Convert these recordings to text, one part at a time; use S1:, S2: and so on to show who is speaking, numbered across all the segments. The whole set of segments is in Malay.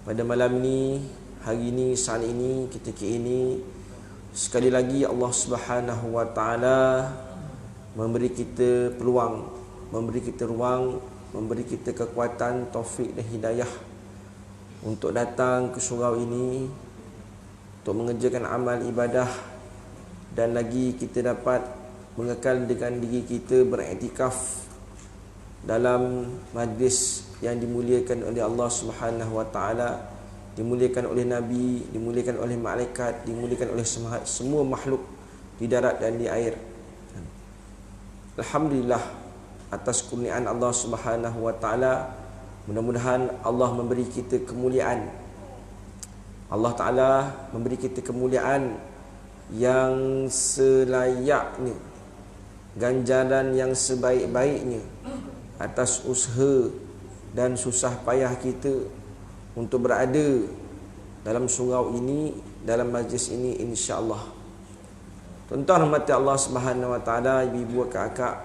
S1: pada malam ini, hari ini, saat ini, ketika ini, sekali lagi Allah Subhanahu wa taala memberi kita peluang, memberi kita ruang, memberi kita kekuatan, taufik dan hidayah untuk datang ke surau ini, untuk mengerjakan amal ibadah, dan lagi kita dapat mengekal dengan diri kita beriktikaf dalam majlis yang dimuliakan oleh Allah Subhanahu wa taala, dimuliakan oleh Nabi, dimuliakan oleh malaikat, dimuliakan oleh semua makhluk di darat dan di air. Alhamdulillah atas kurniaan Allah Subhanahu wa taala. Mudah-mudahan Allah memberi kita kemuliaan. Allah taala memberi kita kemuliaan yang selayaknya, ganjaran yang sebaik-baiknya atas usaha dan susah payah kita untuk berada dalam surau ini, dalam majlis ini, insya-Allah. Tuan-tuan rahmati Allah Subhanahu wa taala, ibu-ibu, kakak,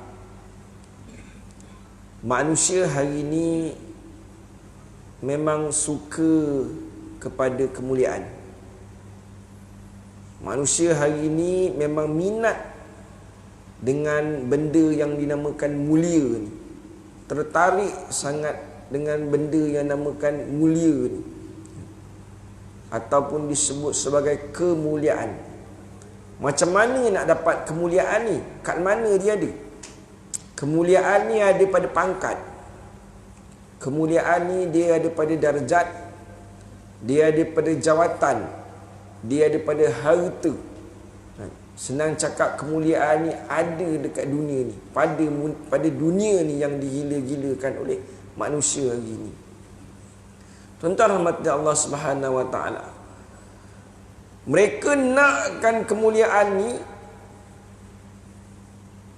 S1: manusia hari ini memang suka kepada kemuliaan. Manusia hari ini memang minat dengan benda yang dinamakan mulia ni. Tertarik sangat dengan benda yang dinamakan mulia ni, ataupun disebut sebagai kemuliaan. Macam mana nak dapat kemuliaan ni? Kat mana dia ada? Kemuliaan ni ada pada pangkat. Kemuliaan ni dia ada pada darjat, dia ada pada jawatan, dia ada pada harta. Senang cakap, kemuliaan ni ada dekat dunia ni, pada dunia ni yang digila-gilakan oleh manusia hari ni. Tuan-tuan rahmat Allah Subhanahu wa taala, mereka nakkan kemuliaan ni,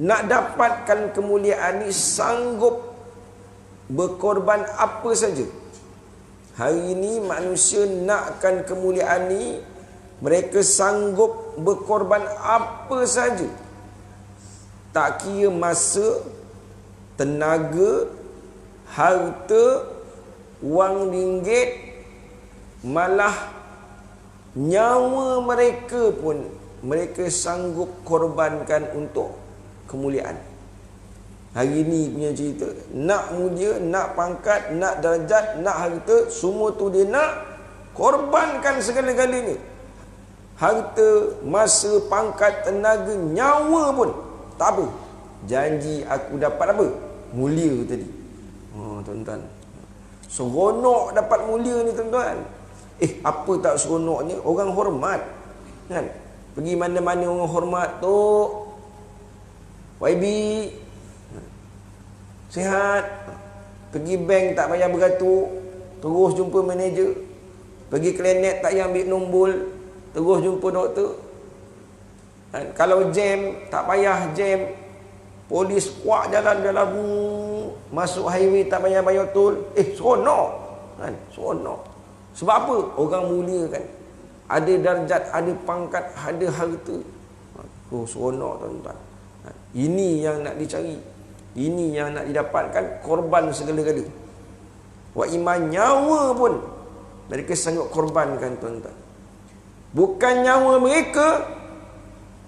S1: nak dapatkan kemuliaan ni sanggup berkorban apa saja. Hari ini manusia nakkan kemuliaan ni, mereka sanggup berkorban apa saja. Tak kira masa, tenaga, harta, wang ringgit, malah nyawa mereka pun mereka sanggup korbankan untuk kemuliaan. Hari ini punya cerita, nak mulia, nak pangkat, nak darjat, nak harta, semua tu dia nak korbankan segala-galanya. Harta, masa, pangkat, tenaga, nyawa pun tak apa. Janji aku dapat apa? Mulia tadi. Tuan-tuan, seronok dapat mulia ni tuan-tuan. Apa tak seronoknya? Orang hormat, kan? Pergi mana-mana orang hormat. Tok YB sihat. Pergi bank tak payah beratur, terus jumpa manager. Pergi klinik tak payah ambil nombor, terus jumpa doktor. Kalau jam, tak payah jam. Polis kuat jalan-jalan, masuk highway tak payah bayar tol. Seronok, kan? Seronok. Sebab apa? Orang mulia, kan? Ada darjat, ada pangkat, ada harta. Seronok tuan-tuan. Ini yang nak dicari, ini yang nak didapatkan. Korban segala-gala. Wa iman, nyawa pun mereka sanggup korbankan tuan-tuan. Bukan nyawa mereka,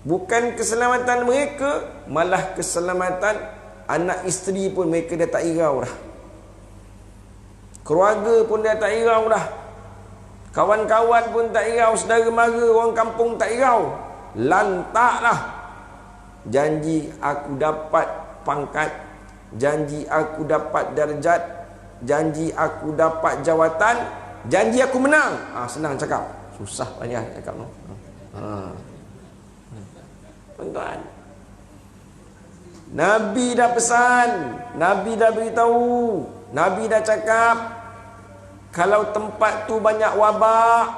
S1: bukan keselamatan mereka, malah keselamatan anak isteri pun mereka dah tak irau dah. Keluarga pun dah tak irau dah. Kawan-kawan pun tak irau, saudara mara, orang kampung tak irau. Lantaklah. Janji aku dapat pangkat, janji aku dapat darjat, janji aku dapat jawatan, janji aku menang. Senang cakap, susah payah cakap no. Tuan-tuan, Nabi dah pesan, Nabi dah beritahu, Nabi dah cakap, kalau tempat tu banyak wabak,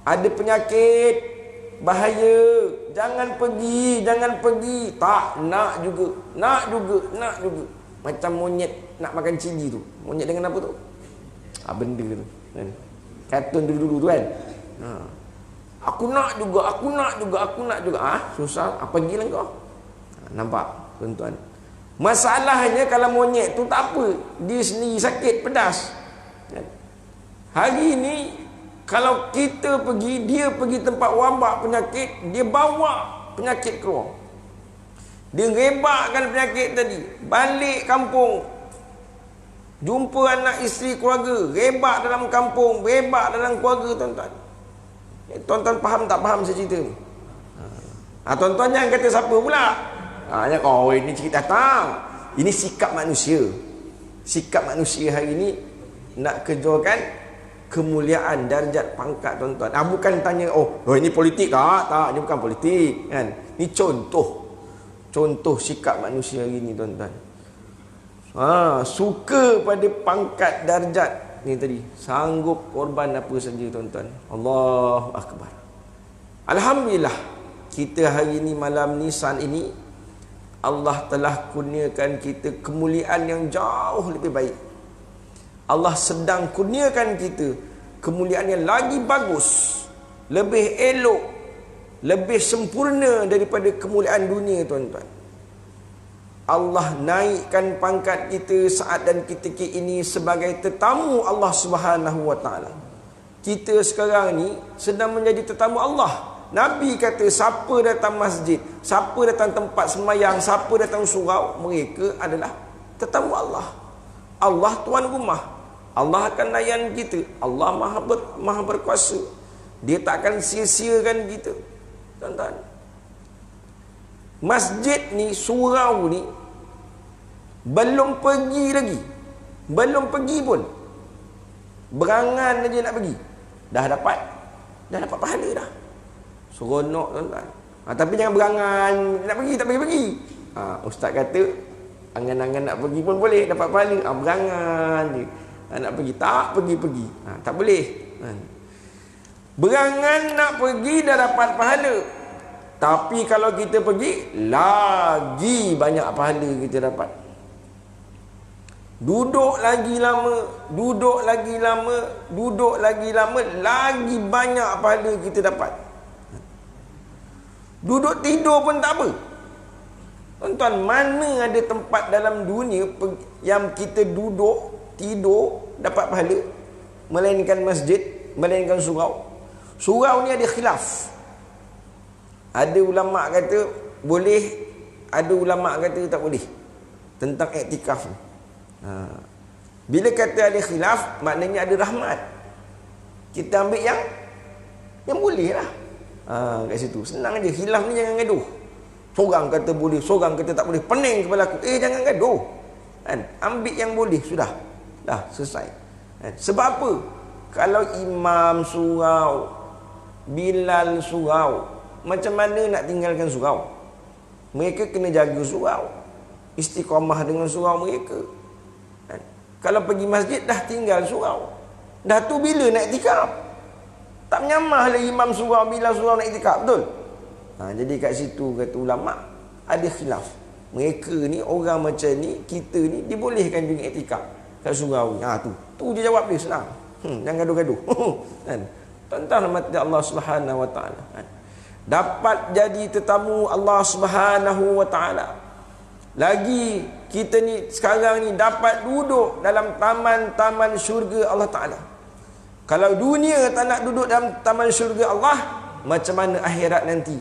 S1: ada penyakit, bahaya, jangan pergi, jangan pergi. Tak nak juga, nak juga, nak juga. Macam monyet nak makan cili tu. Monyet dengan apa tu? Benda tu, kan? Kartun dulu-dulu tu, kan? Aku nak juga, aku nak juga, aku nak juga. Susah, pergilah kau. Nampak tuan-tuan? Masalahnya kalau monyet tu tak apa, dia sendiri sakit, pedas, kan? Hari ini kalau kita pergi, dia pergi tempat wabak penyakit, dia bawa penyakit keluar. Dia rebakkan penyakit tadi, balik kampung, jumpa anak isteri keluarga, rebak dalam kampung, rebak dalam keluarga, tuan-tuan. Tuan-tuan faham tak faham saya cerita ni? Tuan-tuan jangan kata siapa pula. Ini cerita datang. Ini sikap manusia. Sikap manusia hari ini nak kejualkan kemuliaan, darjat, pangkat, tuan-tuan. Bukan tanya, ini politik tak? Tak, ini bukan politik kan. Ini contoh sikap manusia hari ini, tuan-tuan. Suka pada pangkat, darjat ni tadi, sanggup korban apa saja, tuan-tuan. Allahu akbar. Alhamdulillah, kita hari ini, malam ni, saat ini, Allah telah kurniakan kita kemuliaan yang jauh lebih baik. Allah sedang kurniakan kita kemuliaan yang lagi bagus, lebih elok, lebih sempurna daripada kemuliaan dunia, tuan-tuan. Allah naikkan pangkat kita saat dan ketika ini sebagai tetamu Allah Subhanahu wa taala. Kita sekarang ni sedang menjadi tetamu Allah. Nabi kata, siapa datang masjid, siapa datang tempat sembahyang, siapa datang surau, mereka adalah tetamu Allah. Allah tuan rumah. Allah akan layan kita. Allah maha berkuasa. Dia tak akan sia-siakan kita, tuan-tuan. Masjid ni, surau ni, belum pergi lagi, belum pergi pun, berangan aja nak pergi, dah dapat pahala dah. Seronok, tuan-tuan. Tapi jangan berangan nak pergi, tak pergi. Ustaz kata angan-angan nak pergi pun boleh dapat pahala. Berangan je, nak pergi tak pergi. Tak boleh. Berangan nak pergi dah dapat pahala. Tapi kalau kita pergi, lagi banyak pahala kita dapat. Duduk lagi lama, lagi banyak pahala kita dapat. Duduk tidur pun tak apa. Tuan-tuan, mana ada tempat dalam dunia yang kita duduk, tidur, dapat pahala, melainkan masjid, melainkan surau. Surau ni ada khilaf. Ada ulama' kata boleh, ada ulama' kata tak boleh, tentang iktikaf ni. Bila kata ada khilaf, maknanya ada rahmat. Kita ambil yang boleh lah. Kat situ senang je. Khilaf ni jangan gaduh. Seorang kata boleh, seorang kata tak boleh, pening kepala aku. Jangan gaduh kan? Ambil yang boleh, sudah, dah selesai kan? Sebab apa? Kalau imam surau, Bilal surau, macam mana nak tinggalkan surau? Mereka kena jaga surau, istiqamah dengan surau mereka kan? Kalau pergi masjid dah tinggal surau, dah tu bila nak iktikaf? Tak menyamah lah imam surau, Bilal surau nak iktikaf, betul? Jadi kat situ kata ulama' ada khilaf. Mereka ni, orang macam ni, kita ni, dibolehkan juga iktikaf kat surau ni. Tu je jawab dia, senang. Jangan gaduh-gaduh kan? Tuan-tuan rahmati Allah Subhanahu wa taala kan? Dapat jadi tetamu Allah Subhanahu wa taala. Lagi kita ni sekarang ni dapat duduk dalam taman-taman syurga Allah Taala. Kalau dunia tak nak duduk dalam taman syurga Allah, macam mana akhirat nanti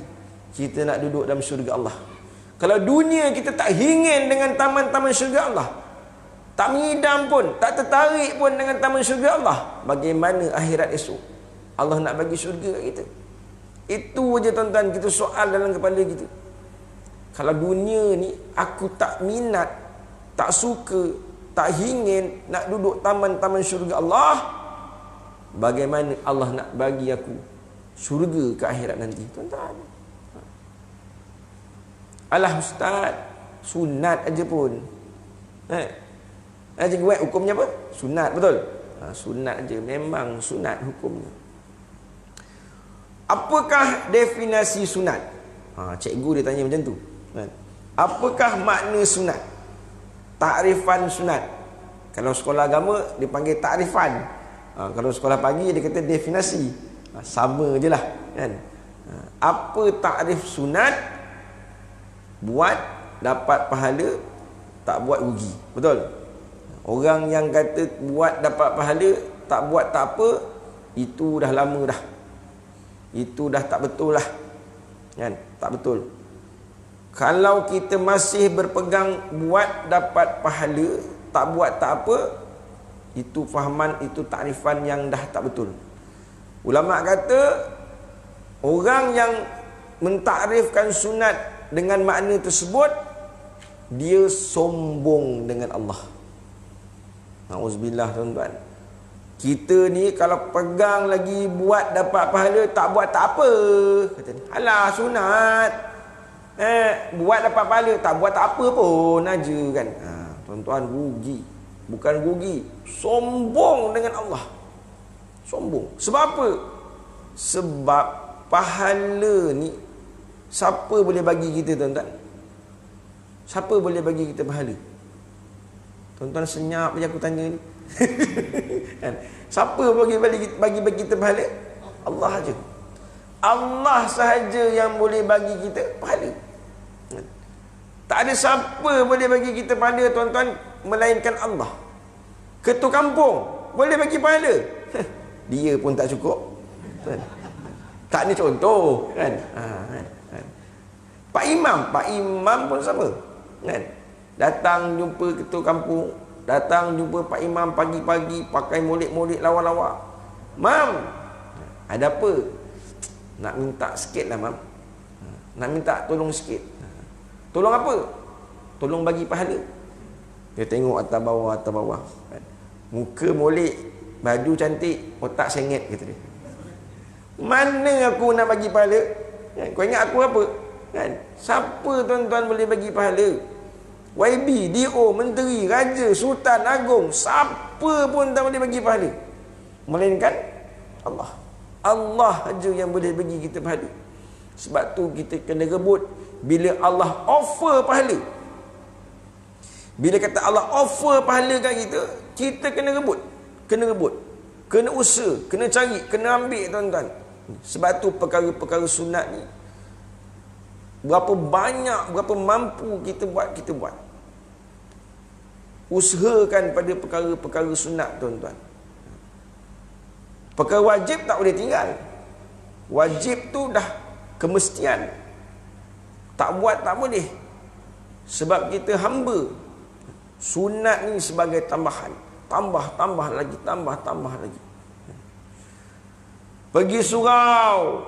S1: kita nak duduk dalam syurga Allah? Kalau dunia kita tak ingin dengan taman-taman syurga Allah, tak mengidam pun, tak tertarik pun dengan taman syurga Allah, bagaimana akhirat esok? Allah nak bagi syurga kat kita. Itu aja tuan-tuan, kita soal dalam kepala kita. Kalau dunia ni aku tak minat, tak suka, tak ingin nak duduk taman-taman syurga Allah, bagaimana Allah nak bagi aku syurga ke akhirat nanti, tuan-tuan? Alah ustaz, sunat aja pun. Cikgu buat hukumnya apa? Sunat, betul? Sunat aja, memang sunat hukumnya. Apakah definisi sunat? Cikgu dia tanya macam tu. Apakah makna sunat? Takrifan sunat. Kalau sekolah agama dia panggil takrifan. Kalau sekolah pagi dia kata definisi. Sama je lah kan? Apa takrif sunat? Buat dapat pahala, tak buat rugi, betul? Orang yang kata buat dapat pahala, tak buat tak apa, itu dah lama dah. Itu dah tak betul lah. Kan? Tak betul. Kalau kita masih berpegang buat dapat pahala, tak buat tak apa, itu fahaman, itu takrifan yang dah tak betul. Ulama kata orang yang mentakrifkan sunat dengan makna tersebut, dia sombong dengan Allah. Nauzubillah tuan-tuan. Kita ni kalau pegang lagi buat dapat pahala, tak buat tak apa. Kata ni, alah sunat. Buat dapat pahala, tak buat tak apa pun aja kan. Tuan-tuan, rugi. Bukan rugi, sombong dengan Allah. Sombong. Sebab apa? Sebab pahala ni siapa boleh bagi kita, tuan-tuan? Siapa boleh bagi kita pahala? Tuan-tuan senyap je aku tanya ni. Kan? Siapa bagi kita pahala? Allah aja. Allah sahaja yang boleh bagi kita pahala. Tak ada siapa boleh bagi kita pahala, tuan-tuan, melainkan Allah. Ketua kampung boleh bagi pahala. Dia pun tak cukup. Tak ni contoh kan. Pak Imam pun sama kan. Datang jumpa ketua kampung, datang jumpa Pak Imam pagi-pagi pakai molek-molek lawa-lawa. Mam, ada apa? Nak minta sikit lah, Mam. Nak minta tolong sikit. Tolong apa? Tolong bagi pahala. Dia tengok atas bawah kan. Muka molek, baju cantik, otak sengit, kata dia. Mana aku nak bagi pahala? Kan? Kau ingat aku apa? Kan? Siapa tuan-tuan boleh bagi pahala? YB, DO, menteri, raja, sultan, agung, siapa pun tak boleh bagi pahala, melainkan Allah. Allah aja yang boleh bagi kita pahala. Sebab tu kita kena rebut. Bila Allah offer pahala, bila kata Allah offer pahala kat kita, kita kena rebut. Kena usaha, kena cari, kena ambil, tuan-tuan. Sebab tu perkara-perkara sunat ni, berapa banyak, berapa mampu kita buat. Usahakan pada perkara-perkara sunat, tuan-tuan. Perkara wajib tak boleh tinggal. Wajib tu dah kemestian. Tak buat tak boleh. Sebab kita hamba. Sunat ni sebagai tambahan. Tambah lagi. Pergi surau,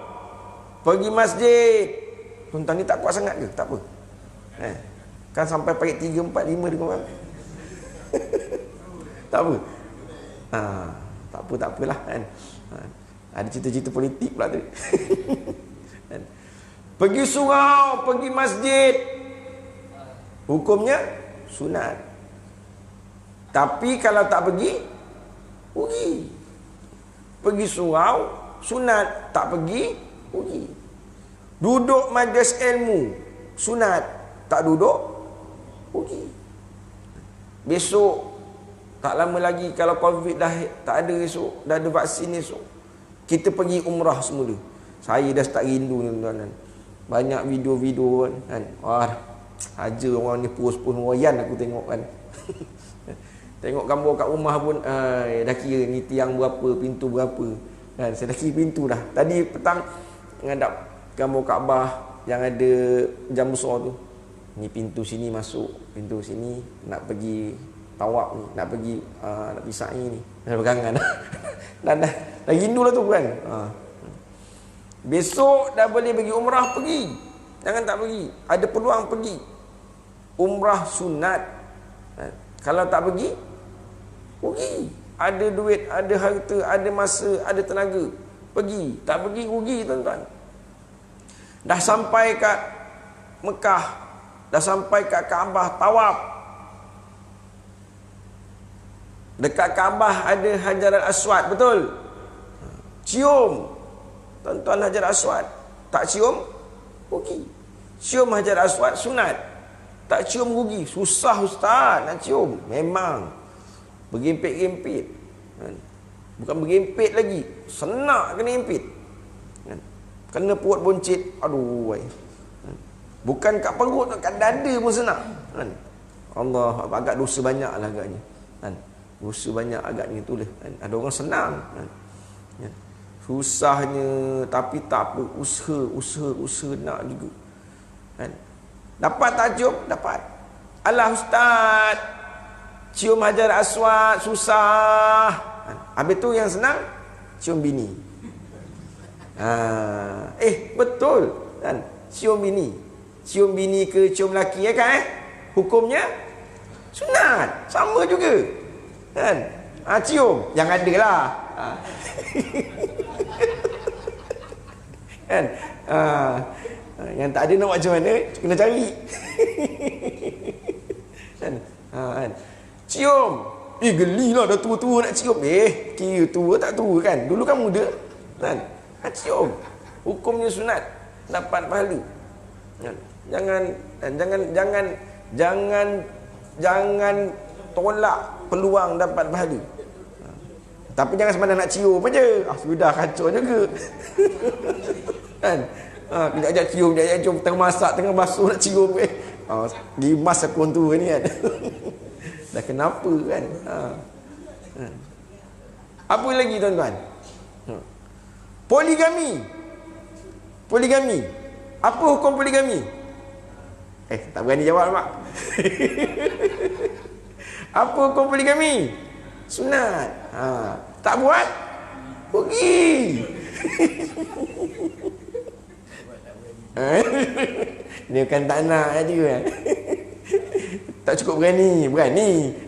S1: pergi masjid. Tuan-tuan ni tak kuat sangat ke? Tak apa. Kan sampai pagi 3, 4, 5 dia orang. Tak apa. Tak apalah kan. Ada cita-cita politik pula tadi. Pergi surau, pergi masjid, hukumnya sunat. Tapi kalau tak pergi, rugi. Pergi surau, sunat. Tak pergi, rugi. Duduk majlis ilmu, sunat. Tak duduk, rugi. Besok, tak lama lagi kalau COVID dah tak ada esok, dah ada vaksin esok, kita pergi umrah semula. Saya dah start rindu, tuan-tuan. Banyak video-video kan. Wah, saja orang ni post wayan aku tengok kan. Tengok gambar kat rumah pun dah kira ni tiang berapa, pintu berapa kan. Saya dah kira pintu dah. Tadi petang ngadap gambar Kaabah yang ada jam besar tu. Ni pintu sini masuk, pintu sini nak pergi tawaf ni, nak pergi nak pergi sa'i ni. Dah pegangan dah rindulah tu kan. Besok dah boleh pergi umrah, pergi. Jangan tak pergi. Ada peluang pergi. Umrah sunat. Kalau tak pergi, rugi. Ada duit, ada harta, ada masa, ada tenaga. Pergi. Tak pergi, rugi, tuan-tuan. Dah sampai kat Mekah, dah sampai kat Kaabah, tawaf. Dekat Kaabah ada Hajar Aswad, betul? Cium. Tuan-tuan, Hajar Aswad. Tak cium, rugi. Cium Hajar Aswad, sunat. Tak cium, rugi. Susah ustaz nak cium. Memang. Bergempit-gempit. Bukan bergempit lagi. Senak kena impit. Kena perut boncit. Aduh. Bukan kat perut, kat dada pun senak. Allah, agak dosa banyak lah agaknya. Usaha banyak agaknya tulis kan. Ada orang senang kan. Ya. Susahnya tapi tak apa, usaha nak juga kan. Dapat tak cium? Dapat. Alah ustaz, cium Hajar Aswad susah kan. Habis tu yang senang cium bini. Betul kan, cium bini ke cium laki kan hukumnya sunat sama juga kan. Cium yang ada lah kan. Yang tak ada nak buat macam mana, kena cari kan. Cium, gelilah dah tua-tua nak cium. Kira tua tak tua kan, dulu kan muda kan. Cium, hukumnya sunat, dapat pahala. Jangan tolak peluang dapat pahala. Tapi jangan sembarang nak cium aja. Sudah kacau juga. Kan? Kejap-kejap cium, kejap-kejap cium, tengah masak, tengah basuh nak cium. Gimas aku tu ni kan. Dah kenapa kan? Apa lagi tuan-tuan? Poligami. Apa hukum poligami? Tak berani jawab mak. Apa hukum poligami? Sunat. Tak buat? Pergi. Dia kan tak nak aja kan. Tak cukup berani.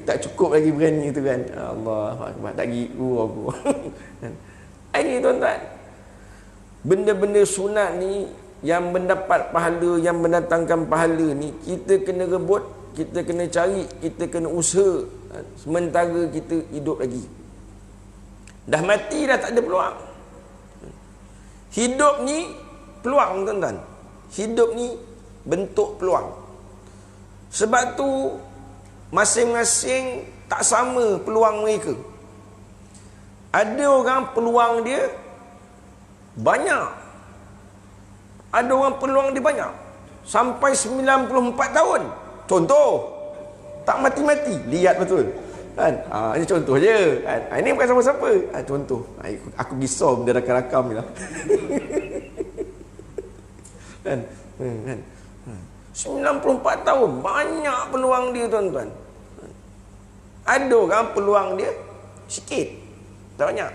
S1: Tak cukup lagi berani tu kan. Allahuakbar. Tak gitu aku. Ini tuan-tuan, benda-benda sunat ni yang mendapat pahala, yang mendatangkan pahala ni, kita kena rebut, kita kena cari, kita kena usaha sementara kita hidup lagi. Dah mati dah tak ada peluang. Hidup ni peluang tuan-tuan. Hidup ni bentuk peluang. Sebab tu masing-masing tak sama peluang mereka. Ada orang peluang dia banyak. Ada orang peluang dia banyak. Sampai 94 tahun. Contoh. Tak mati-mati. Lihat betul. Kan? Ini contoh je. Kan? Ini bukan siapa-siapa. Contoh. Aku risau benda rakam-rakam ni lah. Kan? 94 tahun. Banyak peluang dia tuan-tuan. Ada orang peluang dia sikit. Tak banyak.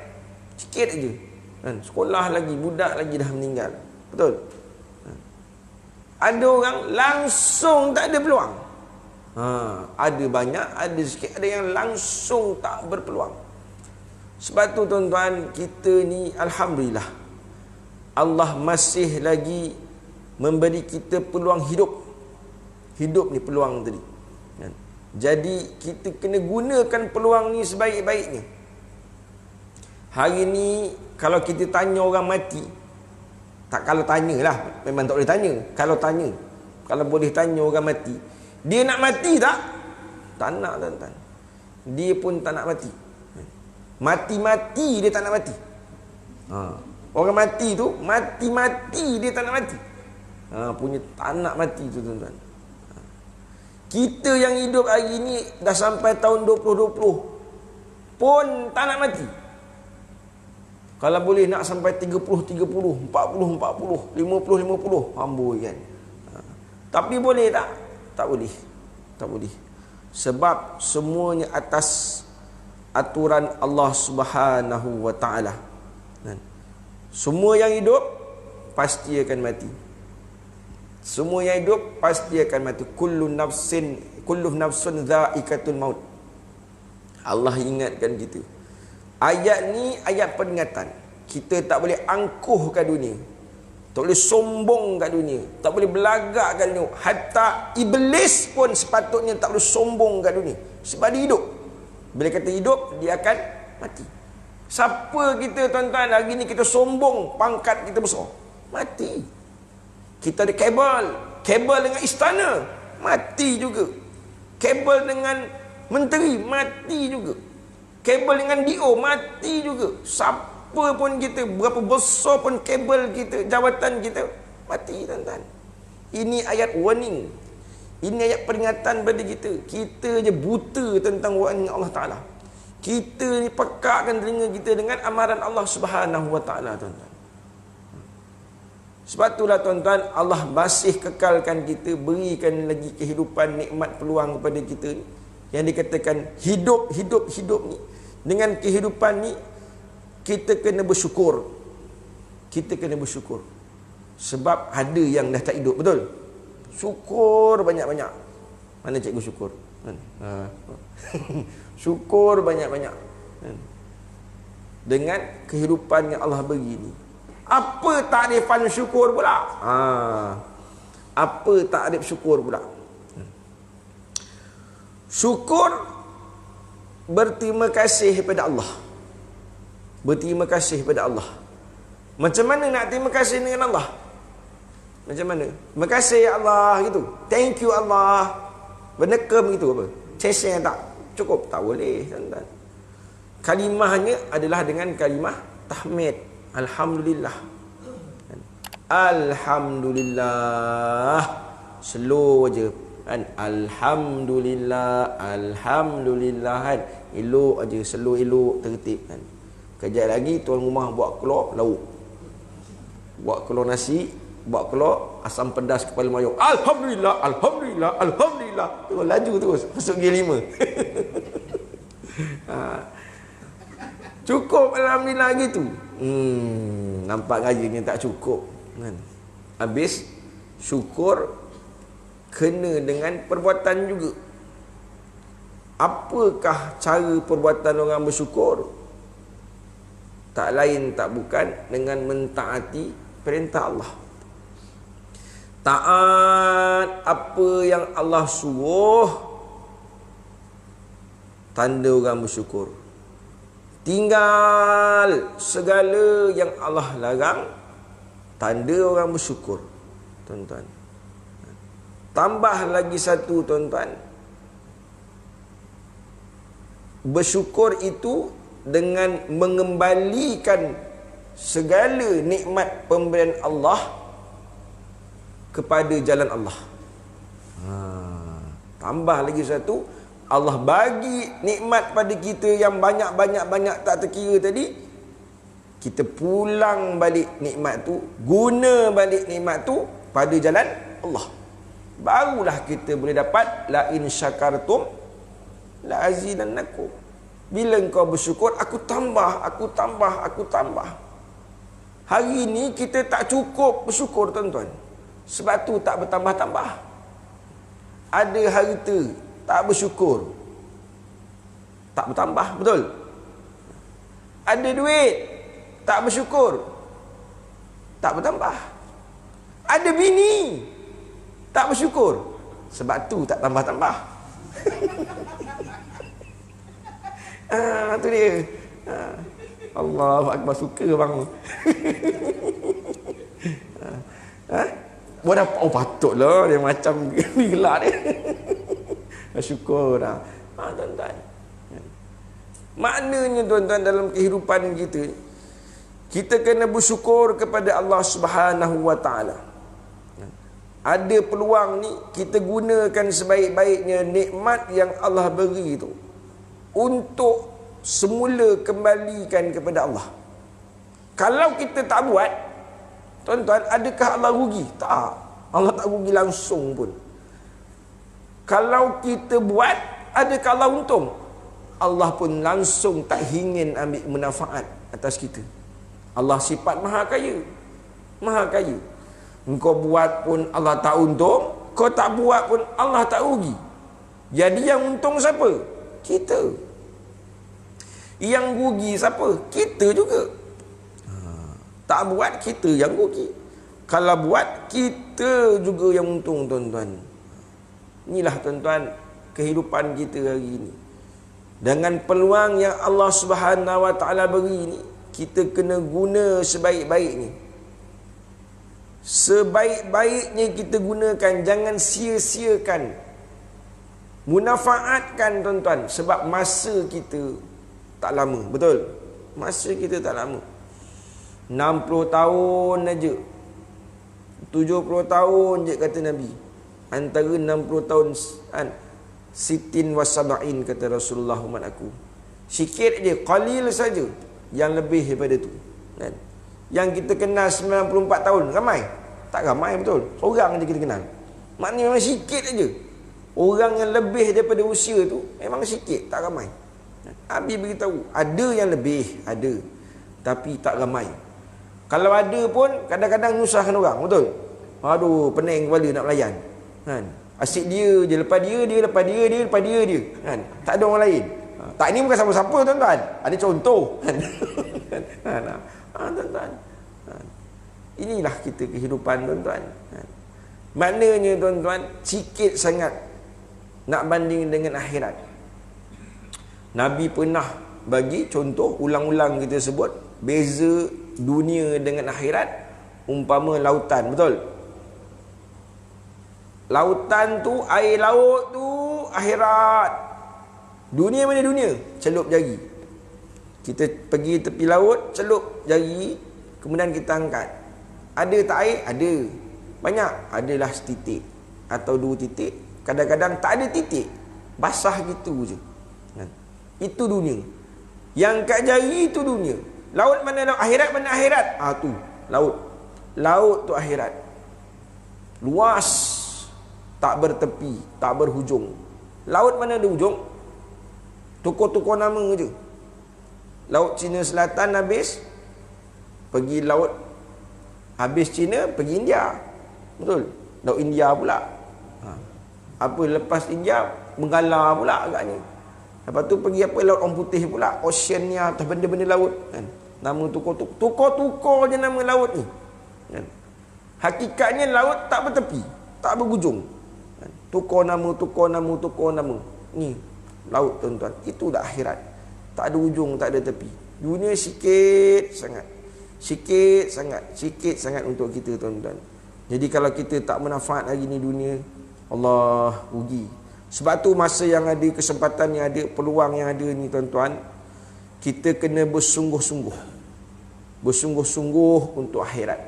S1: Sikit aja. Kan? Sekolah lagi, budak lagi dah meninggal. Betul? Ada orang langsung tak ada peluang. Ada banyak, ada sikit. Ada yang langsung tak berpeluang. Sebab tu tuan-tuan, kita ni alhamdulillah, Allah masih lagi memberi kita peluang hidup. Hidup ni peluang tadi. Jadi kita kena gunakan peluang ni sebaik-baiknya. Hari ni kalau kita tanya orang mati, kalau tanyalah, memang tak boleh tanya. Kalau tanya, kalau boleh tanya orang mati, dia nak mati tak? Tak nak tuan-tuan. Dia pun tak nak mati. Mati-mati dia tak nak mati. Orang mati tu, mati-mati dia tak nak mati. Punya tak nak mati tu tuan-tuan. Kita yang hidup hari ni dah sampai tahun 2020 pun tak nak mati. Kalau boleh nak sampai 30-30, 40-40, 50-50, amboi kan. Tapi boleh tak? Tak boleh. Tak boleh. Sebab semuanya atas aturan Allah Subhanahu wa taala. Semua yang hidup pasti akan mati. Semua yang hidup pasti akan mati. Kullu nafsun dha'iqatul maut. Allah ingatkan kita. Ayat ni ayat peringatan. Kita tak boleh angkuh kat dunia. Tak boleh sombong kat dunia. Tak boleh belagak kat dunia. Hatta iblis pun sepatutnya tak boleh sombong kat dunia. Sebab dia hidup. Bila kata hidup, dia akan mati. Siapa kita tuan-tuan hari ni kita sombong pangkat kita besar? Mati. Kita ada kabel. Kabel dengan istana. Mati juga. Kabel dengan menteri. Mati juga. Kabel dengan DO mati juga. Siapa pun kita, berapa besar pun kabel kita, jawatan kita, mati tuan-tuan. Ini ayat warning. Ini ayat peringatan pada kita. Kita je buta tentang warning Allah Ta'ala. Kita ni pekakkan telinga kita dengan amaran Allah Subhanahu wa taala, tuan-tuan. Sebab itulah tuan-tuan, Allah masih kekalkan kita, berikan lagi kehidupan, nikmat, peluang kepada kita ni. Yang dikatakan hidup ni. Dengan kehidupan ni, kita kena bersyukur. Kita kena bersyukur. Sebab ada yang dah tak hidup, betul? Syukur banyak-banyak. Mana cikgu syukur? Syukur banyak-banyak. Dengan kehidupan yang Allah beri ni. Apa takrifan syukur pula? Apa takrif syukur pula? Syukur berterima kasih kepada Allah. Berterima kasih kepada Allah. Macam mana nak terima kasih dengan Allah? Macam mana? Terima kasih ya Allah gitu. Thank you Allah. Bernekem gitu apa? Ceseng tak? Cukup? Tak boleh, tuan-tuan. Kalimahnya adalah dengan kalimah tahmid. Alhamdulillah. Alhamdulillah. Slow aja kan. Alhamdulillah. Alhamdulillah kan. Elok aja, slow, elok, tertib kan. Kejap lagi tuan rumah buat keluar lauk. Buat keluar nasi, buat keluar asam pedas kepala mayang. Alhamdulillah, alhamdulillah, alhamdulillah. Terus laju terus masuk gear 5. Cukup alhamdulillah gitu. Nampak gajinya tak cukup kan. Habis syukur kena dengan perbuatan juga. Apakah cara perbuatan orang bersyukur? Tak lain tak bukan dengan mentaati perintah Allah. Taat apa yang Allah suruh, tanda orang bersyukur. Tinggal segala yang Allah larang, tanda orang bersyukur, tuan-tuan. Tambah lagi satu, tuan-tuan. Bersyukur itu dengan mengembalikan segala nikmat pemberian Allah kepada jalan Allah. Tambah lagi satu, Allah bagi nikmat pada kita yang banyak-banyak tak terkira tadi. Kita pulang balik nikmat tu, guna balik nikmat tu pada jalan Allah. Barulah kita boleh dapat la in syakartum la azidannakum. Bila engkau bersyukur, aku tambah. Hari ni kita tak cukup bersyukur, tuan-tuan. Sebab tu tak bertambah-tambah. Ada harta, tak bersyukur, tak bertambah, betul? Ada duit, tak bersyukur, tak bertambah. Ada bini, tak bersyukur, sebab tu tak tambah-tambah. Tu dia. Allahu Akbar, suka bang. Oh patutlah dia macam gelak dia. Syukur dah. Tuan-tuan. Maknanya tuan-tuan, dalam kehidupan kita, kita kena bersyukur kepada Allah Subhanahu wa taala. Ada peluang ni, kita gunakan sebaik-baiknya nikmat yang Allah beri itu untuk semula kembalikan kepada Allah. Kalau kita tak buat, tuan-tuan, adakah Allah rugi? Tak. Allah tak rugi langsung pun. Kalau kita buat, adakah Allah untung? Allah pun langsung tak ingin ambil manfaat atas kita. Allah sifat maha kaya. Maha kaya. Engkau buat pun Allah tak untung, kau tak buat pun Allah tak rugi. Jadi yang untung siapa? Kita. Yang rugi siapa? Kita juga. Tak buat, kita yang rugi. Kalau buat, kita juga yang untung, tuan-tuan. Inilah, tuan-tuan, kehidupan kita hari ini. Dengan peluang yang Allah Subhanahu wa taala beri ni, kita kena guna sebaik-baiknya. Sebaik-baiknya kita gunakan, jangan sia-siakan. Munafaatkan, tuan-tuan, sebab masa kita tak lama, betul? Masa kita tak lama. 60 tahun aja, 70 tahun je kata Nabi. Antara 60 tahun Sitin wa sab'in, kata Rasulullah umat aku. Sikit je, qalil saja yang lebih daripada tu. Kan? Yang kita kenal 94 tahun, ramai? Tak ramai betul. Seorang je kita kenal. Maknanya memang sikit aja. Orang yang lebih daripada usia tu memang sikit, tak ramai. Nabi beritahu, ada yang lebih, ada. Tapi tak ramai. Kalau ada pun kadang-kadang nyusahkan orang, betul? Aduh, pening kepala nak melayan. Kan? Asyik dia je, lepas dia, lepas dia. Kan? Tak ada orang lain. Tak, ini bukan siapa-siapa tuan-tuan. Ada contoh. Kan? Tuan-tuan. Inilah kita kehidupan tuan-tuan. Maknanya tuan-tuan, sikit sangat nak banding dengan akhirat. Nabi pernah bagi contoh, ulang-ulang kita sebut, beza dunia dengan akhirat umpama lautan, betul? Lautan tu, air laut tu akhirat. Dunia mana dunia? Celup jari. Kita pergi tepi laut, celup jari, kemudian kita angkat. Ada tak air? Ada. Banyak? Adalah setitik atau 2 titik. Kadang-kadang tak ada titik, basah gitu je. Itu dunia. Yang kat jari itu dunia. Laut mana laut? Akhirat mana akhirat? Tu laut. Laut tu akhirat. Luas, tak bertepi, tak berhujung. Laut mana ada hujung? Tukar-tukar nama je. Laut Cina Selatan habis, pergi laut. Habis Cina, pergi India. Betul? Laut India pula. Apa lepas India, Benggala pula agaknya. Lepas tu pergi apa, laut orang putih pula, Oceania, atau benda-benda laut. Kan? Nama tukar-tukar je nama laut ni. Kan? Hakikatnya laut tak bertepi, tak berhujung. Kan? Tukar nama. Ni laut tuan-tuan. Itu dah akhirat. Tak ada hujung, tak ada tepi. Dunia sikit sangat. Sikit sangat untuk kita tuan-tuan. Jadi kalau kita tak bermanfaat hari ni dunia, Allah rugi. Sebab tu masa yang ada, kesempatan yang ada, peluang yang ada ni tuan-tuan, kita kena bersungguh-sungguh. Bersungguh-sungguh untuk akhirat.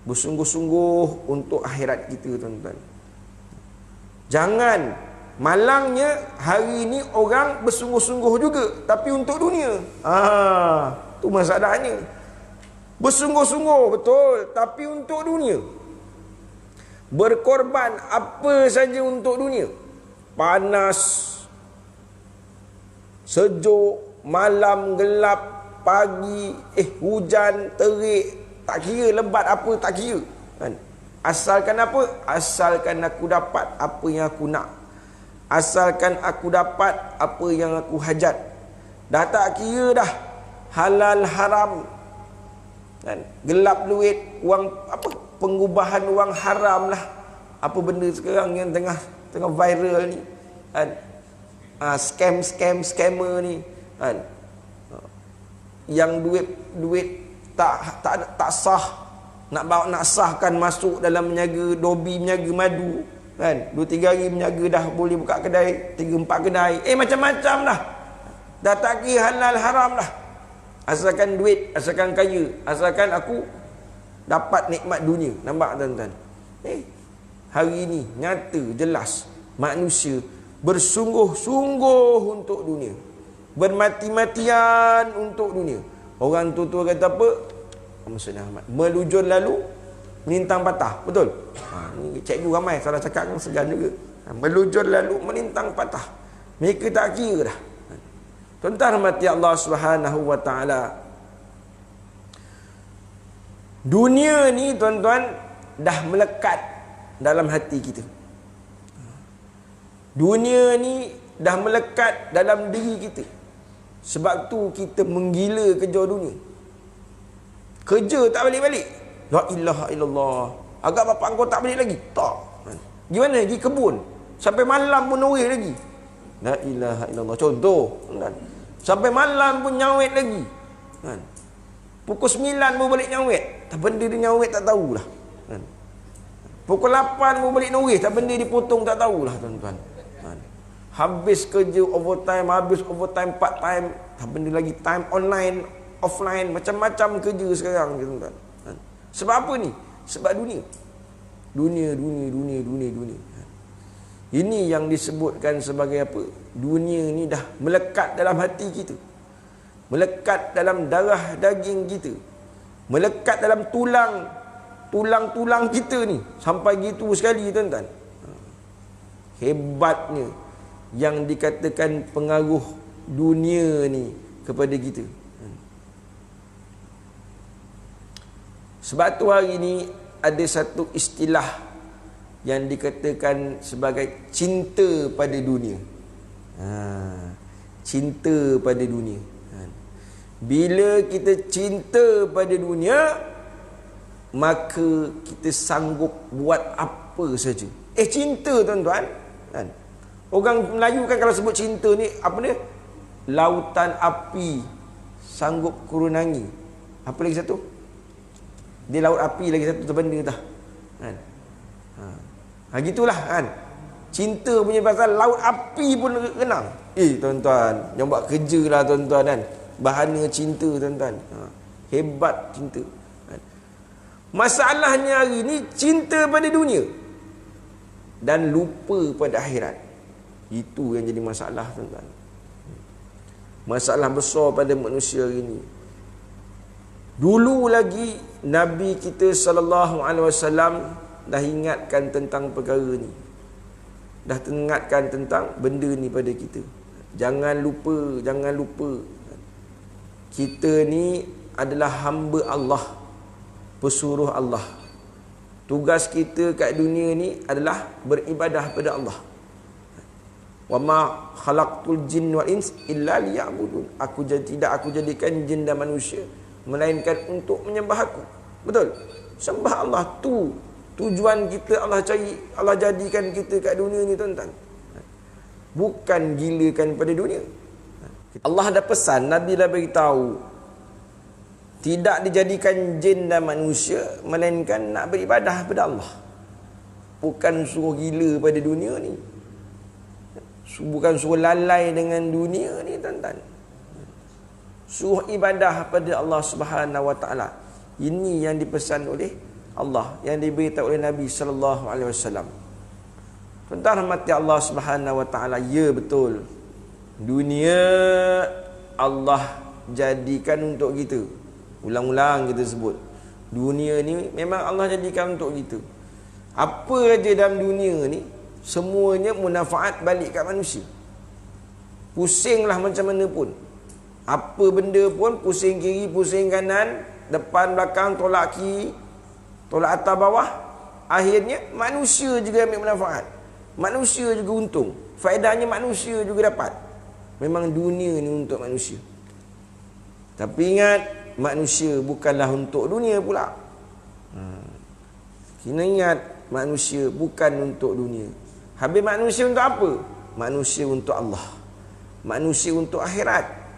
S1: Bersungguh-sungguh untuk akhirat kita tuan-tuan. Jangan, malangnya hari ni orang bersungguh-sungguh juga, tapi untuk dunia. Tu masalahnya. Bersungguh-sungguh betul, tapi untuk dunia. Berkorban apa saja untuk dunia. Panas, sejuk, malam gelap, pagi, hujan, terik, tak kira, lebat apa tak kira. Kan? Asalkan apa? Asalkan aku dapat apa yang aku nak. Asalkan aku dapat apa yang aku hajat. Dah tak kira dah halal haram. Kan? Gelap duit, wang apa, pengubahan wang haram lah. Apa benda sekarang yang tengah viral ni. Kan? Scammer ni. Kan? Yang duit tak sah, nak sahkan masuk dalam menjaga dobi, menjaga madu. Kan? 2-3 hari menjaga dah boleh buka kedai, 3-4 kedai. Macam-macam dah. Dah tak kira halal haram dah. Asalkan duit, asalkan kaya, asalkan aku dapat nikmat dunia. Nampak tuan-tuan? Hari ini nyata, jelas, manusia bersungguh-sungguh untuk dunia. Bermati-matian untuk dunia. Orang tu kata apa? Maksudnya Ahmad, melujur lalu melintang patah. Betul? Ni cikgu ramai salah cakap kan, segan juga. Melujur lalu melintang patah. Mereka tak kira dah. Tuan-tuan rahmati Allah Subhanahu wa taala. Dunia ni tuan-tuan dah melekat dalam hati kita. Dunia ni dah melekat dalam diri kita. Sebab tu kita menggila kejar dunia. Kerja tak balik-balik. La ilaha illallah. Agak bapak kau tak balik lagi? Tak. Gimana? Pergi kebun. Sampai malam pun noreh lagi. La ilaha illallah. Contoh. Sampai malam pun nyawet lagi. Pukul 9 pun balik nyawet. Tak benda dia nyawet tak tahulah. Pukul 8 pun balik noreh. Tak benda dipotong tak tahulah tuan-tuan. Habis kerja overtime, habis overtime part time, tak benda lagi time online, offline, macam-macam kerja sekarang tuan-tuan. Sebab apa ni? Sebab dunia. Dunia. Ini yang disebutkan sebagai apa? dunia ni dah melekat dalam hati kita, melekat dalam darah daging kita, melekat dalam tulang-tulang kita ni, sampai gitu sekali tuan-tuan. Hebatnya yang dikatakan pengaruh dunia ni kepada kita. Sebab tu hari ni ada satu istilah yang dikatakan sebagai cinta pada dunia. Cinta pada dunia. Bila kita cinta pada dunia, maka kita sanggup buat apa saja. Cinta tuan-tuan, kan? Orang Melayu kan kalau sebut cinta ni, apa dia? Lautan api sanggup kurunangi. Apa lagi satu? Dia laut api lagi satu terbenda dah, kan? Gitulah, kan? Cinta punya pasal laut api pun renang. Tuan-tuan, yang buat kerja lah tuan-tuan, kan? Bahana cinta tuan-tuan. Hebat cinta, kan? Masalahnya hari ni cinta pada dunia dan lupa pada akhirat. Itu yang jadi masalah tuan-tuan. Masalah besar pada manusia hari ni. Dulu lagi Nabi kita sallallahu alaihi wasallam dah ingatkan tentang perkara ni. Dah ingatkan tentang benda ni pada kita. Jangan lupa, jangan lupa. Kita ni adalah hamba Allah, pesuruh Allah. Tugas kita kat dunia ni adalah beribadah pada Allah. Wa ma khalaqtul jinna wal ins illa liya'budun. Tidak aku jadikan jin dan manusia melainkan untuk menyembah aku. Betul? Sembah Allah tu tujuan kita. Allah cari, Allah jadikan kita kat dunia ni tuan-tuan. Bukan gilakan pada dunia. Allah dah pesan, Nabi dah beritahu, tidak dijadikan jin dan manusia melainkan nak beribadah pada Allah. Bukan suruh gila pada dunia ni. Bukan suruh lalai dengan dunia ni tuan-tuan. Suruh ibadah pada Allah Subhanahu wa taala. Ini yang dipesan oleh Allah, yang diberitahu oleh Nabi sallallahu alaihi wasallam. Tuan-tuan rahmati Allah Subhanahu wa taala, ya betul. Dunia Allah jadikan untuk kita. Ulang-ulang kita sebut. Dunia ni memang Allah jadikan untuk kita. Apa aja dalam dunia ni semuanya munafaat balik kat manusia. Pusinglah macam mana pun. Apa benda pun, pusing kiri, pusing kanan, depan, belakang, tolak kiri, tolak atas bawah, akhirnya manusia juga ambil manfaat. Manusia juga untung. Faedahnya manusia juga dapat. Memang dunia ni untuk manusia. Tapi ingat, manusia bukanlah untuk dunia pula. Kena ingat, manusia bukan untuk dunia. Habis manusia untuk apa? Manusia untuk Allah. Manusia untuk akhirat.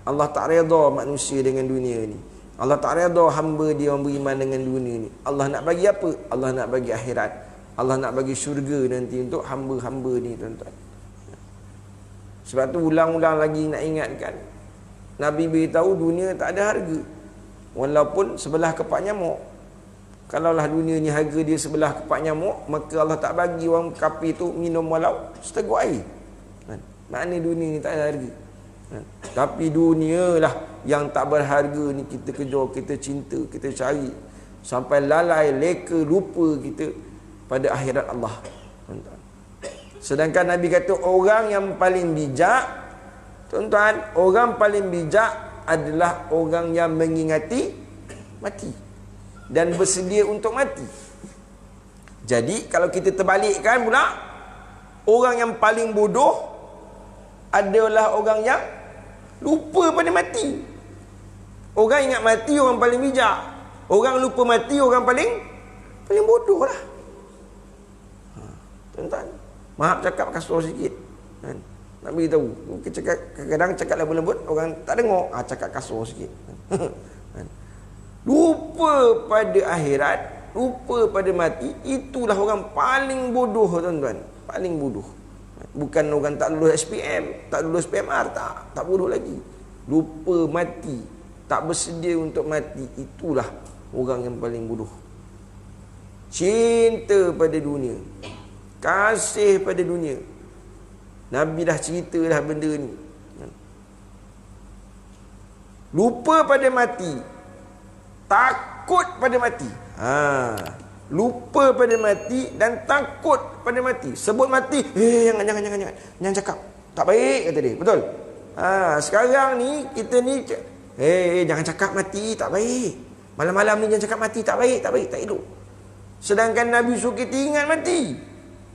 S1: Allah tak redha manusia dengan dunia ni. Allah tak redha hamba dia yang beriman dengan dunia ni. Allah nak bagi apa? Allah nak bagi akhirat. Allah nak bagi syurga nanti untuk hamba-hamba ni tuan-tuan. Sebab tu ulang-ulang lagi nak ingatkan. Nabi beritahu dunia tak ada harga. Walaupun sebelah kepak nyamuk. Kalaulah dunia ni harga dia sebelah kepak nyamuk, maka Allah tak bagi orang kafir tu minum walau seteguk air. Makna dunia ni tak ada harga. Tapi dunia lah yang tak berharga ni kita kejar, kita cinta, kita cari sampai lalai, leka, lupa kita pada akhirat Allah. Sedangkan Nabi kata orang yang paling bijak, tuan-tuan, orang paling bijak adalah orang yang mengingati mati dan bersedia untuk mati. Jadi kalau kita terbalikkan pula, orang yang paling bodoh adalah orang yang lupa pada mati. Orang ingat mati orang paling bijak. Orang lupa mati orang paling bodoh lah. Tuan-tuan, maaf cakap kasar sikit, kan? Nak beritahu, kadang-kadang cakap lembut-lembut orang tak dengar, cakap kasar sikit. Lupa pada akhirat, lupa pada mati, itulah orang paling bodoh tuan-tuan. Paling bodoh. Bukan orang tak lulus SPM, tak lulus PMR, tak bodoh lagi. Lupa mati, tak bersedia untuk mati, itulah orang yang paling bodoh. Cinta pada dunia, kasih pada dunia, Nabi dah cerita dah benda ni. Lupa pada mati, takut pada mati. Lupa pada mati dan takut pada mati. Sebut mati, jangan cakap. Tak baik kata dia. Betul? Sekarang ni kita ni jangan cakap mati, tak baik. Malam-malam ni jangan cakap mati, tak baik, tak elok. Sedangkan Nabi suruh kita ingat mati.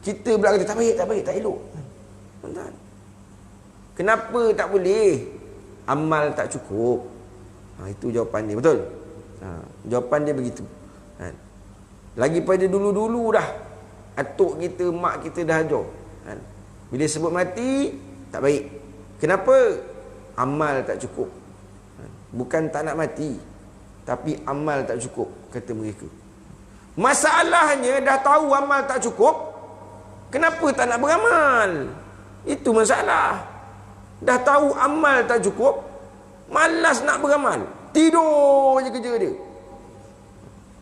S1: Kita pula kata tak baik, tak elok. Tuan-tuan. Kenapa tak boleh? Amal tak cukup. Itu jawapan dia. Betul? Jawapan dia begitu. Lagi pada dulu-dulu dah atuk kita, mak kita dah ajar. Bila sebut mati, tak baik. Kenapa? Amal tak cukup. Bukan tak nak mati, tapi amal tak cukup, kata mereka. Masalahnya dah tahu amal tak cukup, kenapa tak nak beramal? Itu masalah. Dah tahu amal tak cukup, malas nak beramal. Tidur je kerja dia.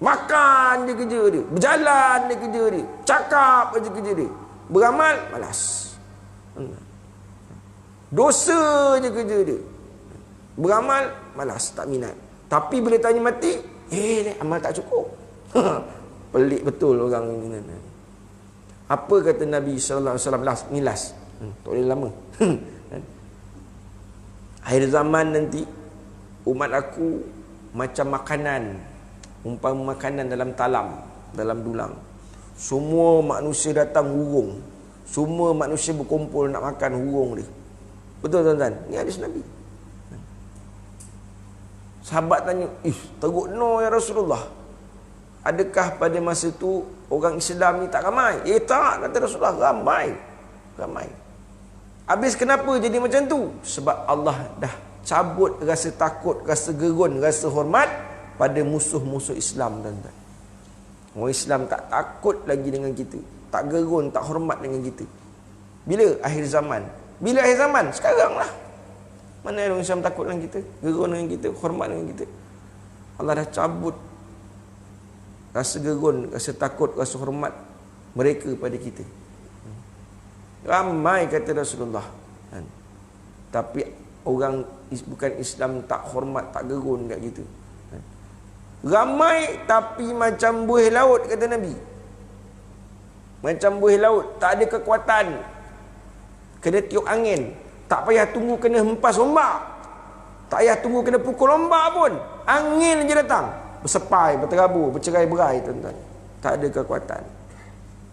S1: Makan je kerja dia. Berjalan je kerja dia. Cakap je kerja dia. Beramal, malas. Dosa je kerja dia. Beramal, malas, tak minat. Tapi bila tanya mati, amal tak cukup. Pelik betul orang ini. Apa kata Nabi sallallahu alaihi wasallam? Ni last. Tak boleh lama. Akhir zaman nanti, umat aku macam makanan, umpama makanan dalam talam, dalam dulang. Semua manusia datang hurung. Semua manusia berkumpul nak makan hurung dia. Betul tuan-tuan? Ni hadis Nabi. Sahabat tanya, teruk no ya Rasulullah. Adakah pada masa tu orang Islam ni tak ramai? Tak, kata Rasulullah, ramai. Habis kenapa jadi macam tu? Sebab Allah dah cabut rasa takut, rasa gerun, rasa hormat pada musuh-musuh Islam, tuan-tuan. Orang Islam tak takut lagi dengan kita, tak gerun, tak hormat dengan kita. Bila akhir zaman? Bila akhir zaman? Sekarang lah. Mana orang Islam takut dengan kita, gerun dengan kita, hormat dengan kita? Allah dah cabut rasa gerun, rasa takut, rasa hormat mereka pada kita. Ramai kata Rasulullah. Tapi orang bukan Islam tak hormat, tak gerun kat kita. Ramai tapi macam buih laut, kata Nabi. Macam buih laut, tak ada kekuatan. Kena tiup angin. Tak payah tunggu kena hempas ombak. Tak payah tunggu kena pukul ombak pun. Angin je datang. Bersepai, berterabur, bercerai-berai, tuan-tuan. Tak ada kekuatan.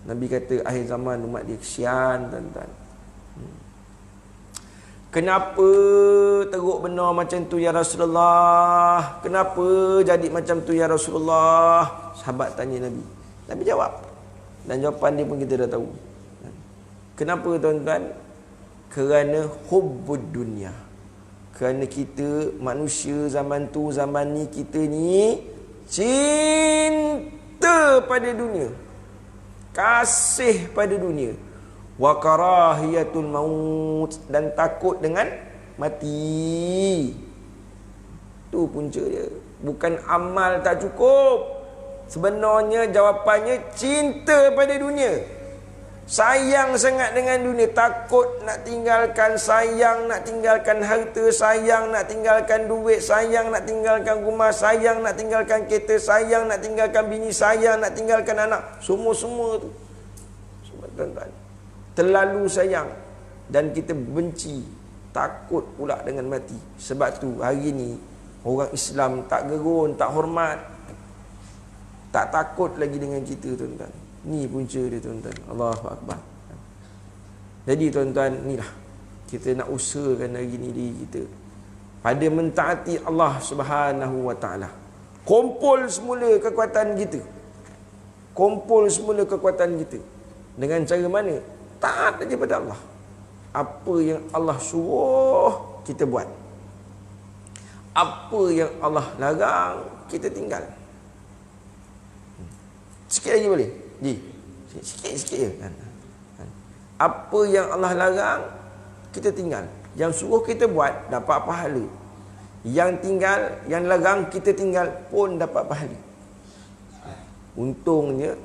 S1: Nabi kata akhir zaman umat dia kesian, tuan-tuan. Kenapa teruk benar macam tu ya Rasulullah? Kenapa jadi macam tu ya Rasulullah? Sahabat tanya Nabi. Nabi jawab. Dan jawapan dia pun kita dah tahu. Kenapa tuan-tuan? Kerana hubbud dunia. Kerana kita manusia zaman tu, zaman ni, kita ni cinta pada dunia, kasih pada dunia, wa karahiyatul maut, dan takut dengan mati. Tu punca dia. Bukan amal tak cukup. Sebenarnya jawapannya cinta pada dunia. Sayang sangat dengan dunia, takut nak tinggalkan, sayang nak tinggalkan harta, sayang nak tinggalkan duit, sayang nak tinggalkan rumah, sayang nak tinggalkan kereta, sayang nak tinggalkan bini, sayang nak tinggalkan anak. Semua-semua tu. Sebab tuan-tuan, terlalu sayang dan kita benci, takut pula dengan mati. Sebab tu hari ni orang Islam tak gerun, tak hormat, tak takut lagi dengan kita, tuan-tuan. Ni punca dia, tuan-tuan. Allahu Akbar. Jadi tuan-tuan, inilah kita nak usahakan hari ni diri kita pada mentaati Allah Subhanahu wa taala. Kumpul semula kekuatan kita. Kumpul semula kekuatan kita. Dengan cara mana? Taat saja pada Allah. Apa yang Allah suruh, kita buat. Apa yang Allah larang, kita tinggal. Sikit lagi boleh? Sikit-sikit je. Apa yang Allah larang, kita tinggal. Yang suruh kita buat, dapat pahala. Yang tinggal, yang larang kita tinggal pun dapat pahala. Untungnya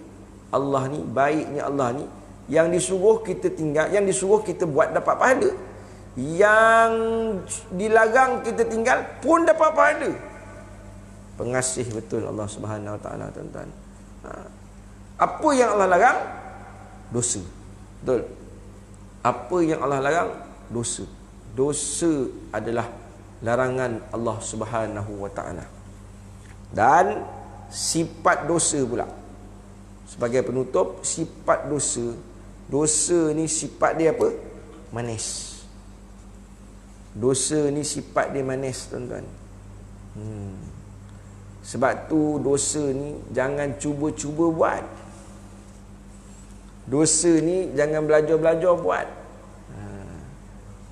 S1: Allah ni, baiknya Allah ni, Yang disuruh kita tinggal, yang disuruh kita buat dapat pahala. Yang dilarang kita tinggal pun dapat pahala. Pengasih betul Allah Subhanahu Wa Taala, tuan-tuan. Apa yang Allah larang? Dosa. Betul. Apa yang Allah larang? Dosa. Dosa adalah larangan Allah Subhanahu Wa Taala. Dan sifat dosa pula. Sebagai penutup, sifat dosa. Dosa ni sifat dia apa? Manis. Dosa ni sifat dia manis, tuan-tuan. Sebab tu dosa ni jangan cuba-cuba buat. Dosa ni jangan belajar-belajar buat.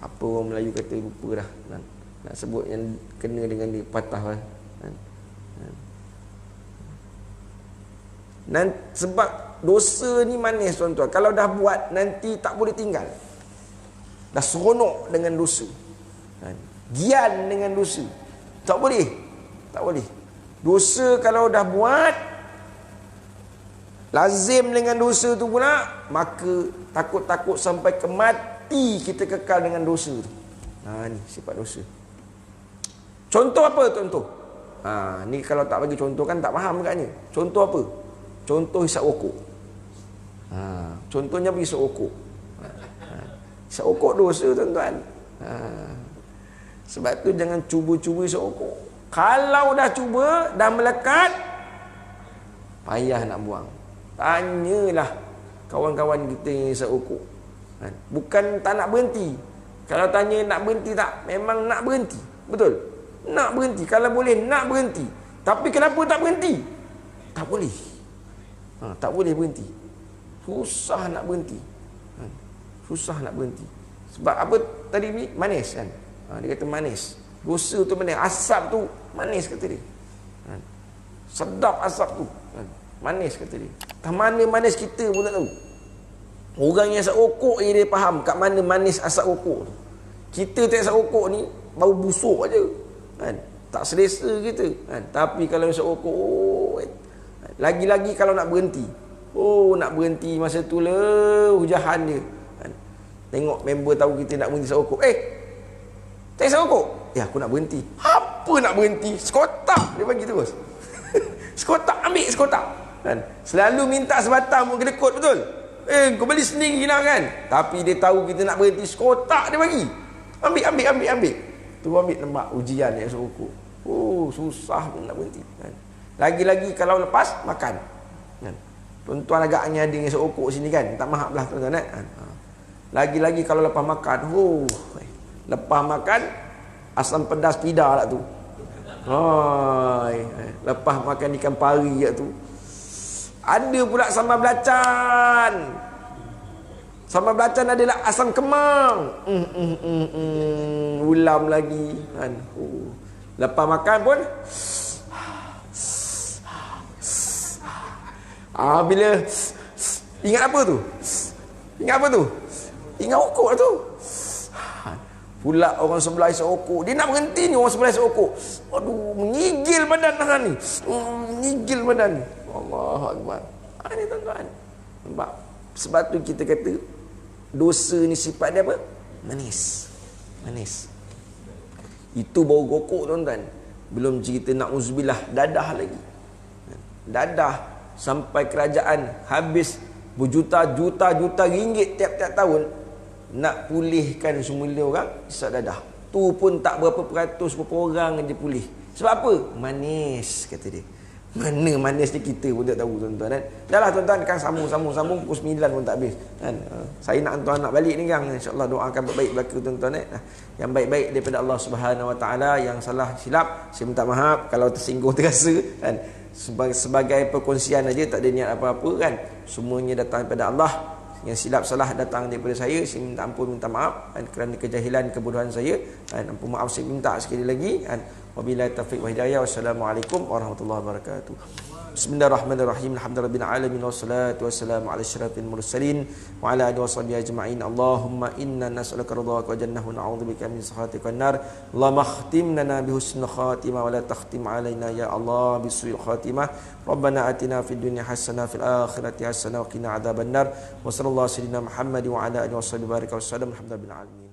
S1: Apa orang Melayu kata, lupa dah. Nak sebut yang kena dengan dia, patah lah. Sebab dosa ni manis, tuan-tuan. Kalau dah buat, nanti tak boleh tinggal. Dah seronok dengan dosa. Gian dengan dosa. Tak boleh. Tak boleh. Dosa kalau dah buat, lazim dengan dosa tu pula, maka takut-takut sampai ke mati kita kekal dengan dosa tu. Ni sifat dosa. Contoh apa, contoh? Ni kalau tak bagi contoh kan tak faham agaknya. Contoh apa? Contoh hisap rokok. Contohnya pergi hisap rokok. Hisap rokok dosa, tuan-tuan. Sebab tu jangan cuba-cuba hisap rokok. Kalau dah cuba, dah melekat, payah nak buang. Tanyalah kawan-kawan kita yang hisap rokok. Bukan tak nak berhenti. Kalau tanya nak berhenti tak? Memang nak berhenti. Betul? Nak berhenti. Kalau boleh nak berhenti. Tapi kenapa tak berhenti? Tak boleh. Tak boleh berhenti. Susah nak berhenti. Susah nak berhenti. Sebab apa tadi ni? Manis kan? Dia kata manis. Dosa tu manis. Asap tu manis kata dia. Sedap asap tu. Manis kata dia. Tak mana manis kita pun tak tahu. Orang yang asap rokok je dia faham kat mana manis asap rokok tu. Kita tak asap rokok ni bau busuk aja. Tak selesa kita. Tapi kalau asap rokok, lagi-lagi kalau nak berhenti. Nak berhenti masa tu lah hujahan dia. Tengok member tahu kita nak berhenti asap rokok. Tak asap rokok? Ya, aku nak berhenti. Apa nak berhenti? Sekotak dia bagi terus. Sekotak, ambil sekotak. Selalu minta sebatang pun kena kot, betul? Kau beli sendiri lah kan? Tapi dia tahu kita nak berhenti, sekotak dia bagi. Ambil. Tu ambil nampak ujian yang asap rokok. Susah pun nak berhenti. Lagi-lagi kalau lepas, makan. Tuan-tuan agaknya ada yang asap rokok sini kan? Tak maaf lah tuan-tuan. Lagi-lagi kalau lepas makan, lepas makan, asam pedas pida lah tu. Lepas makan ikan pari lah tu. Ada pula sambal belacan. Sambal belacan adalah asam kemang. Ulam lagi. Lepas makan pun bila ingat apa tu? Ingat rokok lah tu. Pula orang sebelah isap rokok. Dia nak berhenti ni orang sebelah isap rokok. Aduh, menggigil badan ni. Menggigil badan ni. Allahu Akbar. Ni tuan-tuan. Nampak? Sebab tu kita kata dosa ni sifat dia apa? Manis. Itu bau rokok, tuan-tuan. Belum cerita na'udzubillah dadah lagi. Dadah sampai kerajaan habis berjuta-juta ringgit tiap-tiap tahun nak pulihkan semula orang isap dadah. Tu pun tak berapa peratus, berapa orang je pulih. Sebab apa? Manis, kata dia. Mana manisnya kita pun tak tahu, tuan-tuan kan. Dah lah tuan-tuan, kan sambung pukul 9 pun tak habis kan. Saya nak tuan nak balik ni kan. InsyaAllah doakan baik-baik belaka tuan-tuan yang baik-baik daripada Allah Subhanahu Wa Taala. Yang salah silap saya minta maaf kalau tersinggung terasa kan. Sebagai perkongsian aja, tak ada niat apa-apa kan. Semuanya datang daripada Allah. Yang silap salah datang daripada saya minta ampun, minta maaf kan, kerana kejahilan, kebodohan saya kan. Ampun, maaf saya minta sekali lagi kan. Wabillahi taufiq wa hidayah. Wassalamualaikum warahmatullahi wabarakatuh. Bismillahirrahmanirrahim. Alhamdulillahirabbil alamin wassalatu wassalamu ala asyrafil mursalin wa ala alihi washabihi ajma'in. Allahumma inna nas'aluka ridhaka wa jannah wa na'udzubika min sakhatika wan-nar. Allahumma khtim lana bi husnil khatimah wa la takhtim alaina ya Allah bi su'il khatimah. Rabbana atina fid dunya hasanah fil akhirati hasanah wa qina adzabannar. Wa sallallahu sayyidina Muhammad wa ala alihi washabihi baraka wasallam. Alhamdulillahil alamin.